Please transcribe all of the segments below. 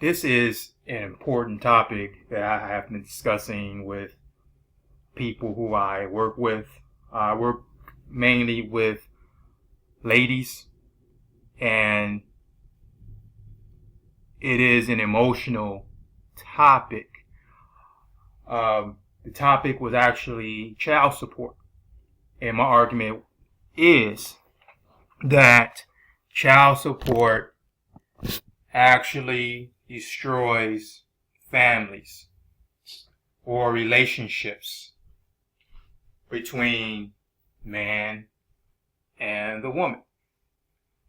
This is an important topic that I have been discussing with people who I work with. I work mainly with ladies, and it is an emotional topic. The topic was actually child support, and my argument is that child support actually destroys families or relationships between man and the woman.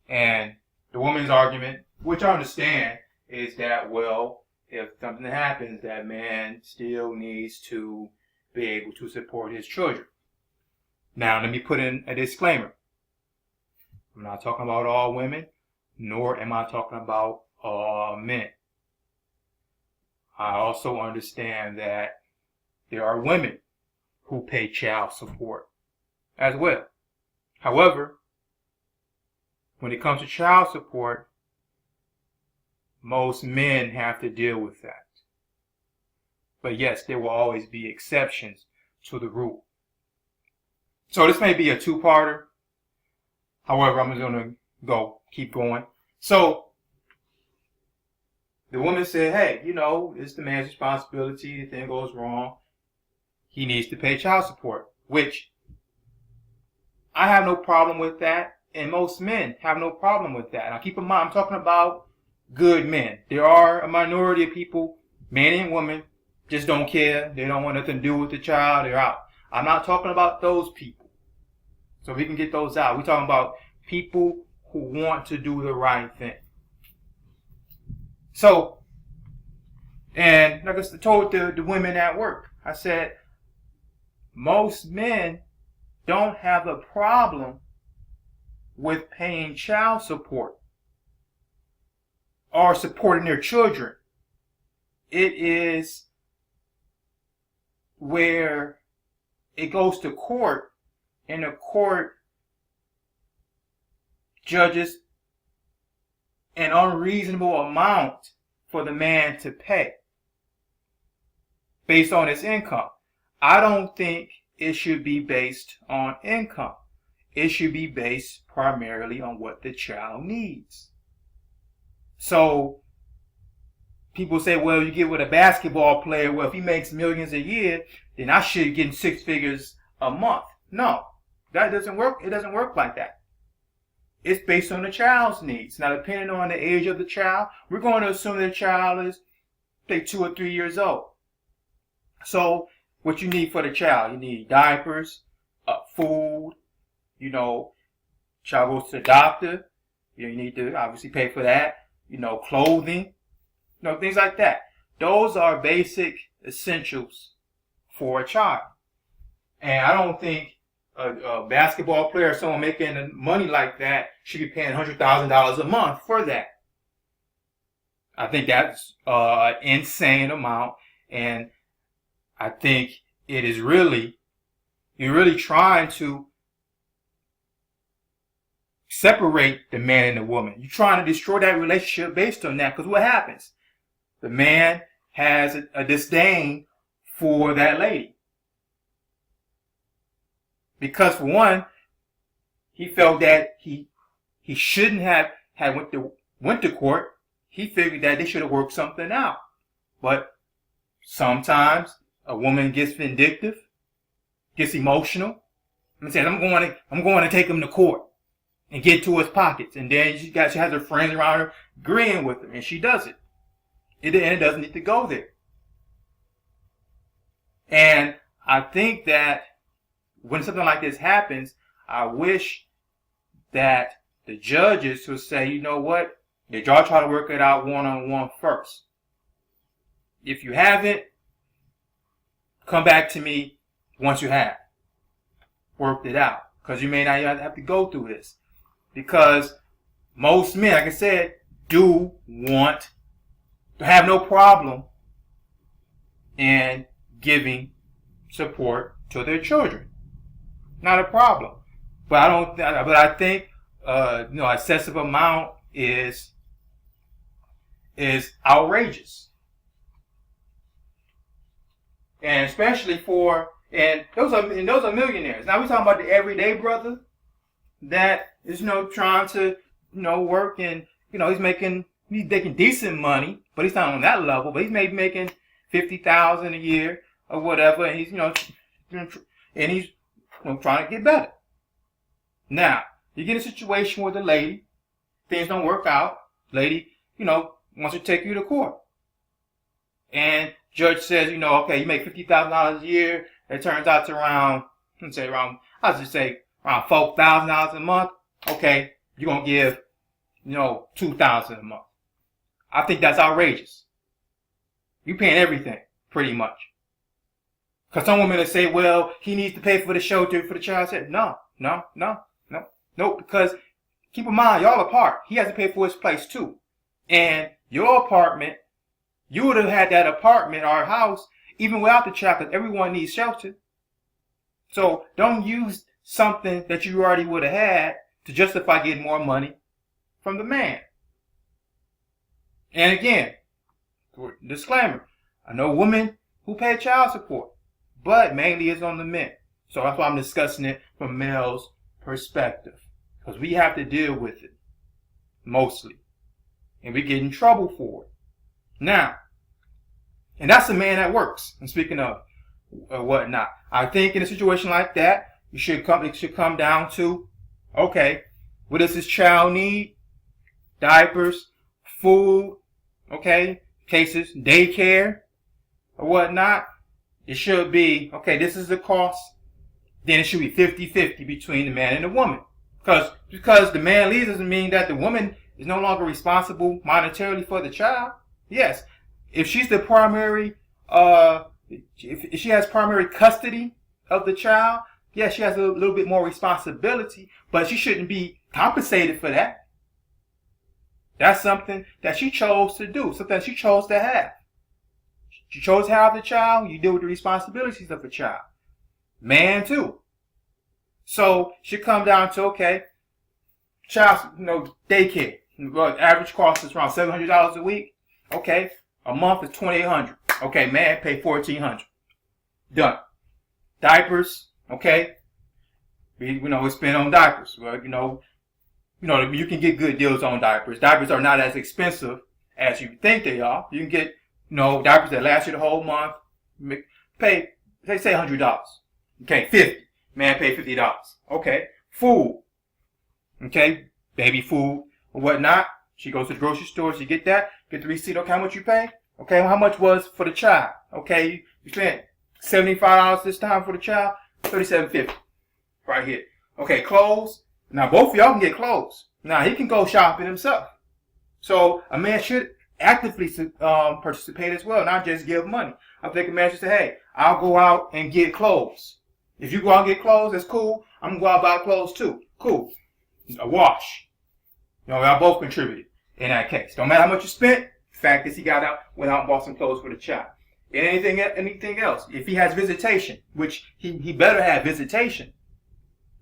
And the woman's argument, which I understand, is that, well, if something happens, that man still needs to be able to support his children. Now, let me put in a disclaimer. I'm not talking about all women, nor am I talking about all men. I also understand that there are women who pay child support as well. However, when it comes to child support, most men have to deal with that. But yes, there will always be exceptions to the rule. So this may be a two-parter. However, I'm just going to keep going. So the woman said, hey, it's the man's responsibility. If anything goes wrong, he needs to pay child support, which I have no problem with that. And most men have no problem with that. Now keep in mind, I'm talking about good men. There are a minority of people, men and women, just don't care. They don't want nothing to do with the child. They're out. I'm not talking about those people. So we can get those out. We're talking about people who want to do the right thing. So, and like I told the women at work, I said, most men don't have a problem with paying child support or supporting their children. It is where it goes to court, and the court judges an unreasonable amount for the man to pay based on his income. I don't think it should be based on income. It should be based primarily on what the child needs. So people say, well, you get with a basketball player, well, if he makes millions a year, then I should get 6 figures a month. No, that doesn't work. It doesn't work like that. It's based on the child's needs. Now, depending on the age of the child, we're going to assume the child is, say, 2 or 3 years old. So what you need for the child, you need diapers, food, child goes to the doctor, you need to obviously pay for that, clothing, things like that. Those are basic essentials for a child. And I don't think a basketball player, someone making money like that, should be paying $100,000 a month for that. I think that's an insane amount, and I think it is you're really trying to separate the man and the woman. You're trying to destroy that relationship based on that, because what happens? The man has a disdain for that lady. Because for one, he felt that he shouldn't have went to court. He figured that they should have worked something out. But sometimes a woman gets vindictive, gets emotional, and says, I'm going to take him to court and get to his pockets. And then she has her friends around her agreeing with her, and she does it. And it doesn't need to go there. And I think that when something like this happens, I wish that the judges would say, you know what, did y'all try to work it out one-on-one first? If you haven't, come back to me once you have worked it out. Because you may not even have to go through this. Because most men, like I said, do want to have no problem in giving support to their children. Not a problem. But I think excessive amount is is outrageous. And especially those are millionaires. Now we're talking about the everyday brother that is, trying to, work, and, he's making decent money, but he's not on that level, but he's maybe making $50,000 a year or whatever, and he's, and he's, trying to get better. Now, you get a situation with a lady, things don't work out, lady, wants to take you to court. And judge says, okay, you make $50,000 a year, it turns out to around $4,000 a month. Okay, you're going to give, $2,000 a month. I think that's outrageous. You're paying everything, pretty much. Because some women will say, well, he needs to pay for the shelter for the child. I said, no, because keep in mind, y'all apart. He has to pay for his place too. And your apartment, you would have had that apartment or house even without the child, because everyone needs shelter. So don't use something that you already would have had to justify getting more money from the man. And again, disclaimer, I know women who pay child support, but mainly it's on the men. So that's why I'm discussing it from male's perspective, because we have to deal with it mostly, and we get in trouble for it. Now, and that's the man that works. And speaking of whatnot, I think in a situation like that, it should come down to, okay, what does this child need? Diapers, food, okay, cases, daycare, or whatnot. It should be, okay, this is the cost. Then it should be 50-50 between the man and the woman. Because the man leaves doesn't mean that the woman is no longer responsible monetarily for the child. Yes, if she's the primary, if she has primary custody of the child, yes, she has a little bit more responsibility, but she shouldn't be compensated for that. That's something that she chose to do, something she chose to have. She chose to have the child, you deal with the responsibilities of the child. Man too. So she come down to, okay, child, daycare. Well, average cost is around $700 a week. Okay, a month is $2,800. Okay, man pay $1,400. Done. Diapers. Okay, we spend on diapers. Well, you can get good deals on diapers. Diapers are not as expensive as you think they are. You can get diapers that last you the whole month. Pay, they say $100. Okay, $50. Man pay $50. Okay, food. Okay, baby food or whatnot. She goes to the grocery store. She get that. Get the receipt. Okay, how much you pay? Okay, how much was for the child? Okay, you spent $75 this time for the child. $37.50. Right here. Okay, clothes. Now both of y'all can get clothes. Now he can go shopping himself. So a man should actively participate as well, not just give money. I think a man should say, hey, I'll go out and get clothes. If you go out and get clothes, that's cool. I'm going to go out and buy clothes too. Cool. A wash. Y'all both contributed in that case. Don't matter how much you spent. The fact is he got out, went out and bought some clothes for the child. And anything else. If he has visitation, which he better have visitation.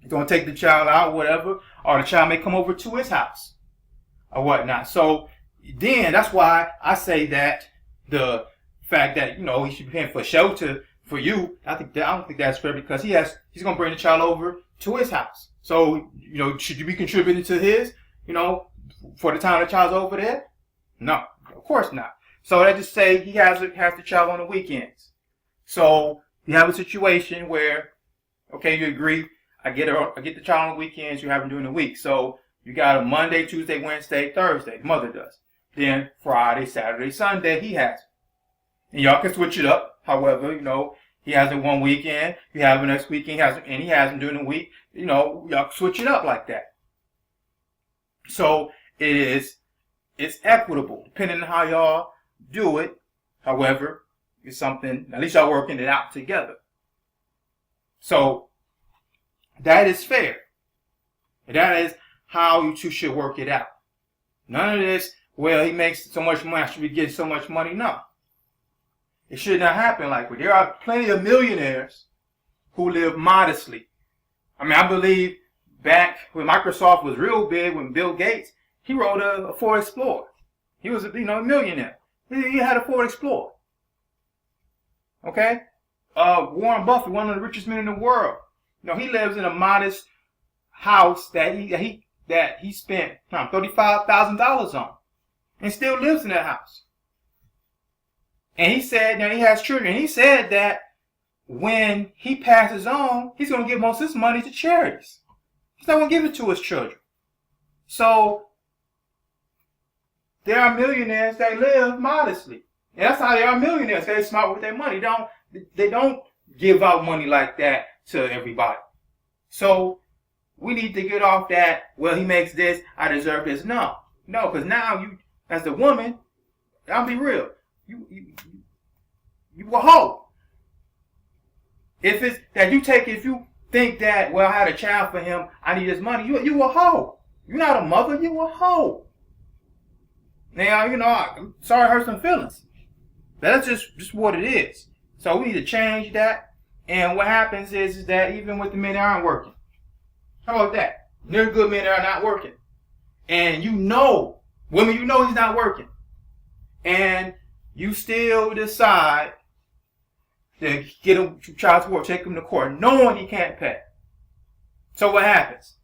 He's going to take the child out, whatever, or the child may come over to his house or whatnot. So then that's why I say that the fact that, he should be paying for shelter for you, I don't think that's fair, because he's going to bring the child over to his house. So, should you be contributing to his, for the time the child's over there? No, of course not. So let's just say he has the child on the weekends. So you have a situation where, okay, you agree, I get the child on the weekends, you have him during the week. So you got a Monday, Tuesday, Wednesday, Thursday, mother does. Then Friday, Saturday, Sunday, he has it. And y'all can switch it up. However, he has it one weekend, you have the next weekend, and he has him during the week. Y'all switch it up like that. So it's equitable, depending on how y'all do it. However, it's something, at least y'all working it out together. So that is fair. And that is how you two should work it out. None of this, well, he makes so much money, I should be getting so much money. No. It should not happen like that. There are plenty of millionaires who live modestly. I believe back when Microsoft was real big, when Bill Gates, he rode a Ford Explorer. He was a millionaire. He had a Ford Explorer. Okay? Warren Buffett, one of the richest men in the world. He lives in a modest house that he spent $35,000 on, and still lives in that house. And he said, he has children. He said that when he passes on, he's going to give most of his money to charities. He's not going to give it to his children. So there are millionaires that live modestly. And that's how they are millionaires. They're smart with their money. They don't give out money like that to everybody. So we need to get off that, well, he makes this, I deserve this. No, because now you, as the woman, I'll be real, you a hoe. If you think that, well, I had a child for him, I need his money, you a hoe. You're not a mother, you a hoe. Now, I'm sorry I hurt some feelings. That's just what it is. So we need to change that. And what happens is that even with the men that aren't working, how about that? There's good men that are not working. And women, he's not working. And you still decide to get him child support, take him to court, knowing he can't pay. So what happens?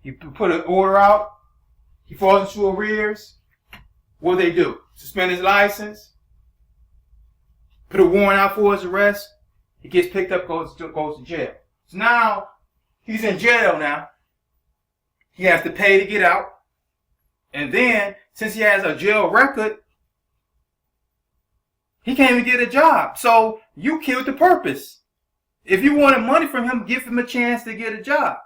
You put an order out, he falls into arrears. What do they do? Suspend his license, put a warrant out for his arrest. He gets picked up, goes to jail. So now he's in jail now. He has to pay to get out. And then, since he has a jail record, he can't even get a job. So you killed the purpose. If you wanted money from him, give him a chance to get a job.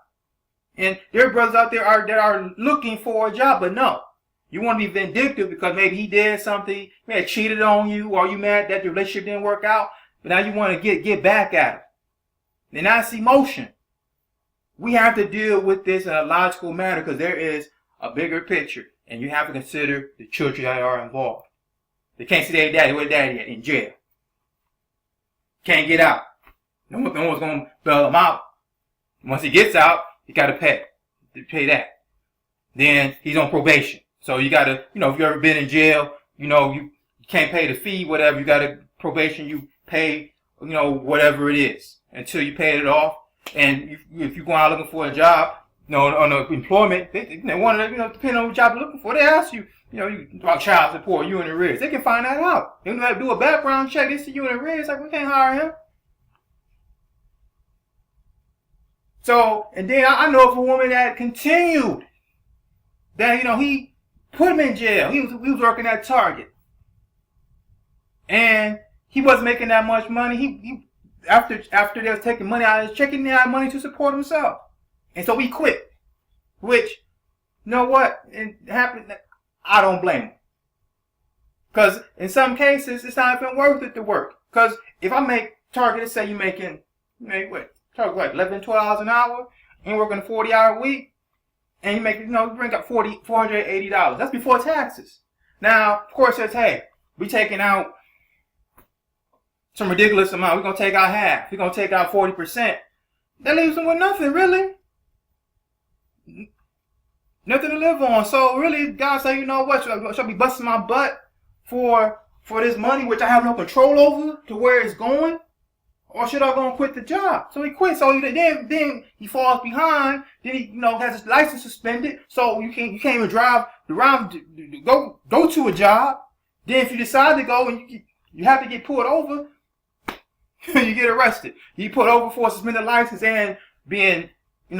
And there are brothers out there that are looking for a job, but no. You want to be vindictive because maybe he did something, may have cheated on you, or you mad that the relationship didn't work out, but now you want to get back at him. And that's emotion. We have to deal with this in a logical manner because there is a bigger picture, and you have to consider the children that are involved. They can't see their daddy. Where daddy at? In jail. Can't get out. No one's going to bail him out. Once he gets out, you got to pay that. Then he's on probation. So you got to, if you've ever been in jail, you can't pay the fee, whatever. You got a probation, you pay, whatever it is until you pay it off. And if you go out looking for a job, on the employment, they want to, depending on what job you're looking for, they ask you, about child support, you in arrears. They can find that out. They don't have to do a background check. They see you in arrears, like, we can't hire him. So, and then I know of a woman that continued that, he put him in jail. He was working at Target. And he wasn't making that much money. He after they was taking money out of his check, he had money to support himself. And so he quit. Which, you know what? It happened. I don't blame him. Because in some cases, it's not even worth it to work. Because if I make Target, let's say Target like $11, $12 an hour, and working a 40-hour week, and you make, you bring up $480. That's before taxes. Now, of course, it says, hey, we taking out some ridiculous amount. We're going to take out half. We're going to take out 40%. That leaves them with nothing, really. Nothing to live on. So, really, God say, you know what? Should I be busting my butt for this money, which I have no control over, to where it's going? Or should I go and quit the job? So he quit. So then he falls behind. Then he, has his license suspended. So you can't even drive around to go to a job. Then if you decide to go and you have to get pulled over, you get arrested. You put over for a suspended license and being, in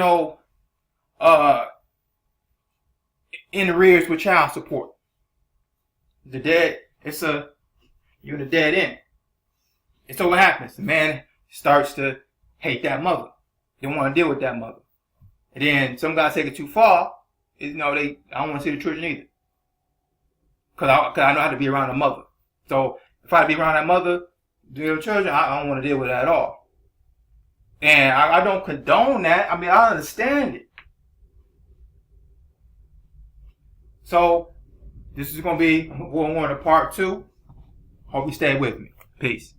arrears with child support. You're in a dead end. And so what happens? The man starts to hate that mother. They don't want to deal with that mother. And then some guys take it too far. I don't want to see the children either. Because I know how to be around a mother. So if I be around that mother, the children, I don't want to deal with that at all. And I don't condone that. I mean, I understand it. So this is going to be War Warner Part 2. Hope you stay with me. Peace.